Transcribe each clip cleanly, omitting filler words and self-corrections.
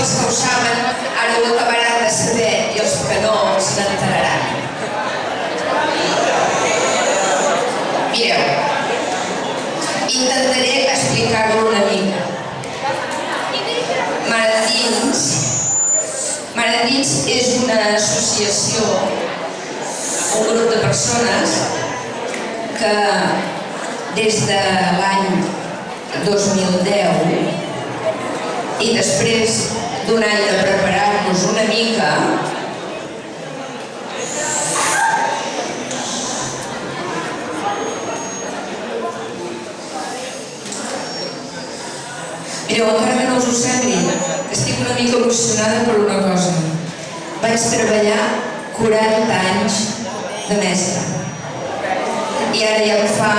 els que ho saben ara ho acabaran de saber i els que no se n'enteraran. Mireu, intentaré explicar-ho una mica. Mar Endins és una associació, un grup de persones que des de l'any 2010 i després d'un any de preparar-nos una mica, mireu, encara que no us ho sembli, estic una mica emocionada per una cosa. Vaig treballar 40 anys de mestra i ara ja em fa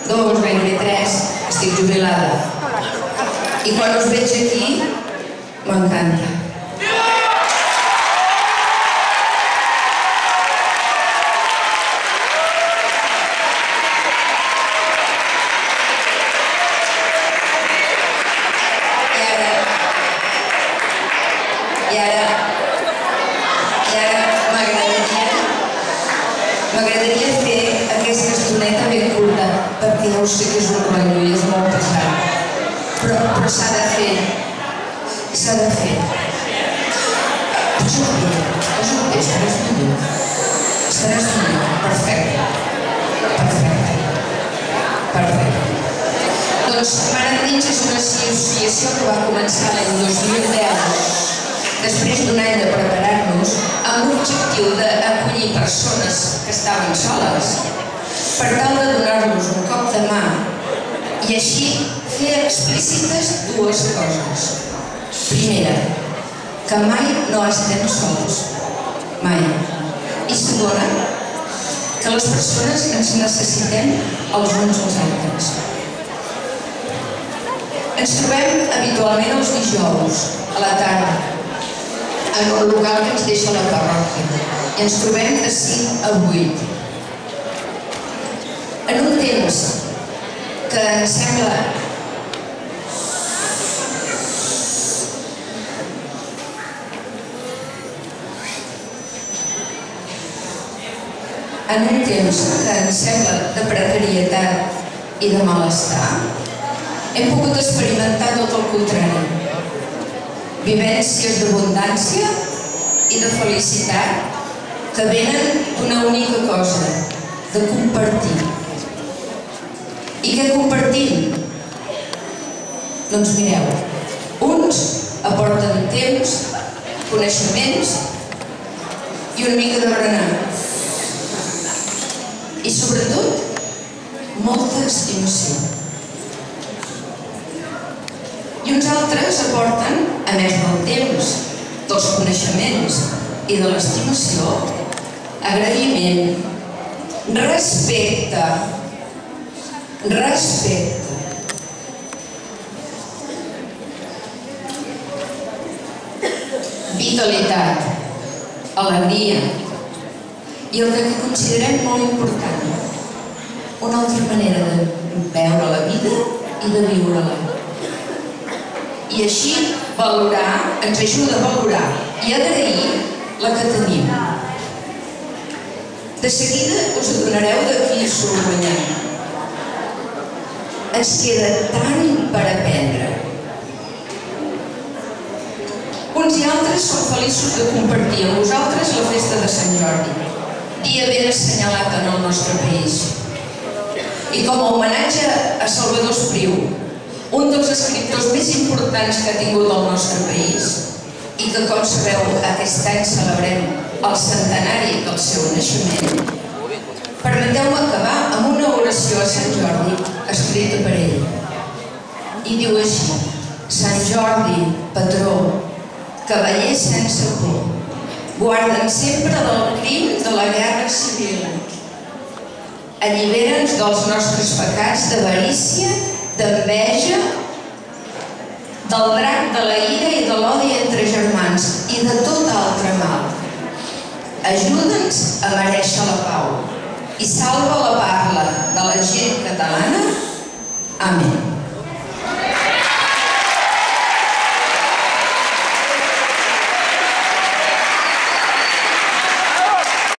2, gairebé 3, estic jubilada. I quan us veig aquí, m'encanta. I ara m'agradaria fer aquesta estoneta ben curta, perquè ja ho sé que és un rotllo i és molt pesat, però s'ha de fer, s'ha de fer. Posa't bé, estaràs millor, perfecte. Doncs Mar Endins és una associació que va començar l'any 2010, després d'un any de preparar-nos, amb l'objectiu d'acollir persones que estaven soles, per tal de donar-nos un cop de mà i així fer explícites dues coses. Primera, que mai no estem sols, mai. I segona, que les persones ens necessitem els uns als altres. Ens trobem habitualment els dijous, a la tarda, en un local que ens deixa la parròquia, i ens trobem de 5 a 8. En un temps que ens sembla de precarietat i de malestar, hem pogut experimentar tot el contrari. Vivències d'abundància i de felicitat que venen d'una única cosa, de compartir. I què compartim? Doncs mireu, uns aporten temps, coneixements i una mica de berenar. I sobretot, molta estimació. I uns altres aporten, a més del temps, dels coneixements i de l'estimació, agraïment, respecte, vitalitat, alegria i el que considerem molt important, una altra manera de veure la vida i de viure-la. I així valorar, ens ajuda a valorar i agrair la que tenim. De seguida us adonareu de qui surt guanyant. Ens queda tant per aprendre. Uns i altres som feliços de compartir amb vosaltres la festa de Sant Jordi, dia ben assenyalat en el nostre país. I com a homenatge a Salvador Espriu, un dels escriptors més importants que ha tingut el nostre país i que, com sabeu, aquest any celebrem el centenari del seu naixement, permeteu-me acabar amb una oració a Sant Jordi escrita per ell. I diu així: Sant Jordi, patró, cavaller sense por, guarda'ns sempre del crim de la guerra civil. Allibera'ns dels nostres pecats d'avarícia, d'enveja, del drac de la ira i de l'odi entre germans i de tot altre mal. Ajuda'ns a merèixer la pau i salva la parla de la gent catalana. Amén.